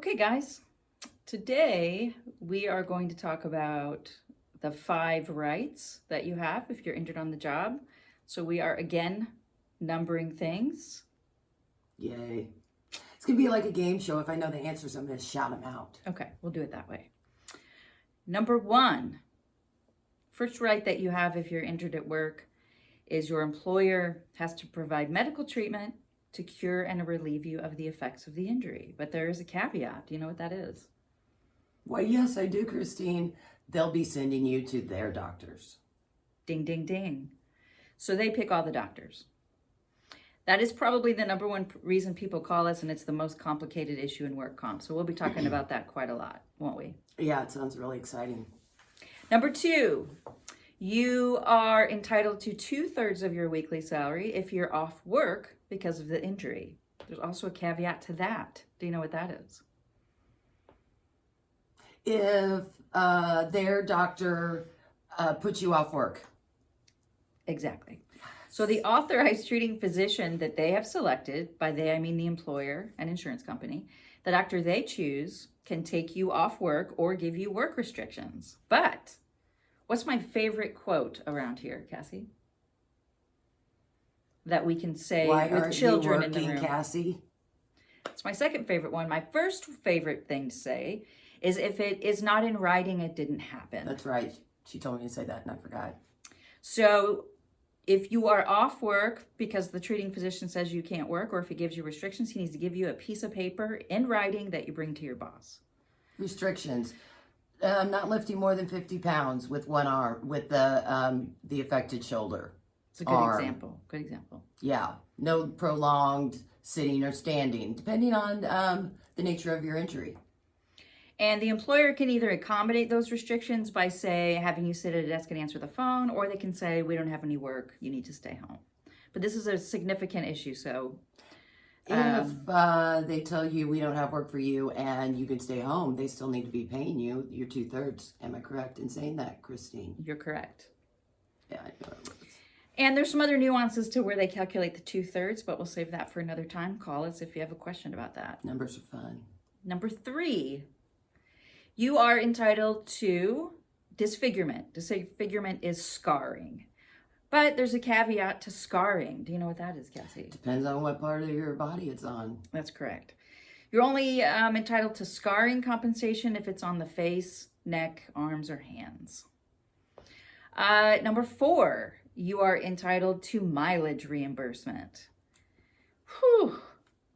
Okay, guys, today we are going to talk about the 5 rights that you have if you're injured on the job. So we are again numbering things. Yay. It's going to be like a game show. If I know the answers, I'm going to shout them out. Okay, we'll do it that way. Number 1, first right that you have if you're injured at work is your employer has to provide medical treatment to cure and relieve you of the effects of the injury. But there is a caveat. Do you know what that is? Well, yes, I do, Christine. They'll be sending you to their doctors. Ding, ding, ding. So they pick all the doctors. That is probably the number one reason people call us, and it's the most complicated issue in work comp. So we'll be talking about that quite a lot, won't we? Yeah, it sounds really exciting. Number 2, you are entitled to 2/3 of your weekly salary if you're off work because of the injury. There's also a caveat to that. Do you know what that is? If their doctor puts you off work. Exactly. So the authorized treating physician that they have selected, by they I mean the employer and insurance company, the doctor they choose can take you off work or give you work restrictions. But what's my favorite quote around here, Cassie? That we can say Why with aren't children you in the working, room. Cassie? It's my second favorite one. My first favorite thing to say is if it is not in writing, it didn't happen. That's right. She told me to say that and I forgot. So if you are off work because the treating physician says you can't work, or if he gives you restrictions, he needs to give you a piece of paper in writing that you bring to your boss. Restrictions. Not lifting more than 50 pounds with one arm, with the affected shoulder. It's a good example. Good example. Yeah. No prolonged sitting or standing, depending on the nature of your injury. And the employer can either accommodate those restrictions by, say, having you sit at a desk and answer the phone, or they can say, we don't have any work, you need to stay home. But this is a significant issue, so... If they tell you we don't have work for you and you can stay home, they still need to be paying you your 2/3. Am I correct in saying that, Christine? You're correct. Yeah, I know it was. And there's some other nuances to where they calculate the 2/3, but we'll save that for another time. Call us if you have a question about that. Numbers are fun. Number 3, you are entitled to disfigurement. Disfigurement is scarring. But there's a caveat to scarring. Do you know what that is, Cassie? Depends on what part of your body it's on. That's correct. You're only entitled to scarring compensation if it's on the face, neck, arms, or hands. Number 4, you are entitled to mileage reimbursement. Whew.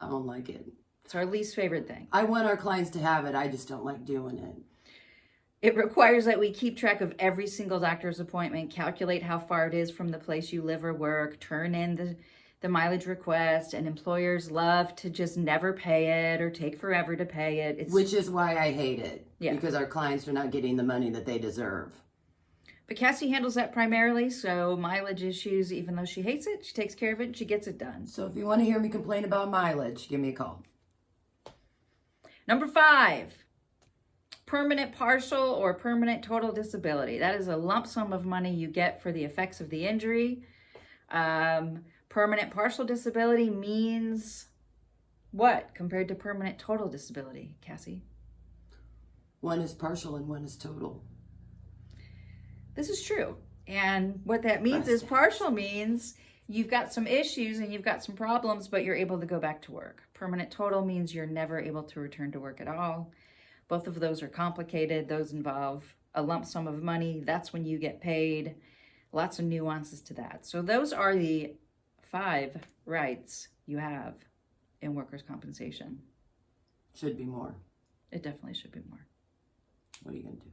I don't like it. It's our least favorite thing. I want our clients to have it. I just don't like doing it. It requires that we keep track of every single doctor's appointment, calculate how far it is from the place you live or work, turn in the mileage request, and employers love to just never pay it or take forever to pay it. Which is why I hate it. Yeah. Because our clients are not getting the money that they deserve. But Cassie handles that primarily, so mileage issues, even though she hates it, she takes care of it and she gets it done. So if you want to hear me complain about mileage, give me a call. Number 5, permanent partial or permanent total disability. That is a lump sum of money you get for the effects of the injury. Permanent partial disability means what compared to permanent total disability, Cassie? One is partial and one is total. This is true. And what that means is partial means you've got some issues and you've got some problems, but you're able to go back to work. Permanent total means you're never able to return to work at all. Both of those are complicated. Those involve a lump sum of money. That's when you get paid. Lots of nuances to that. So those are the 5 rights you have in workers' compensation. Should be more. It definitely should be more. What are you going to do?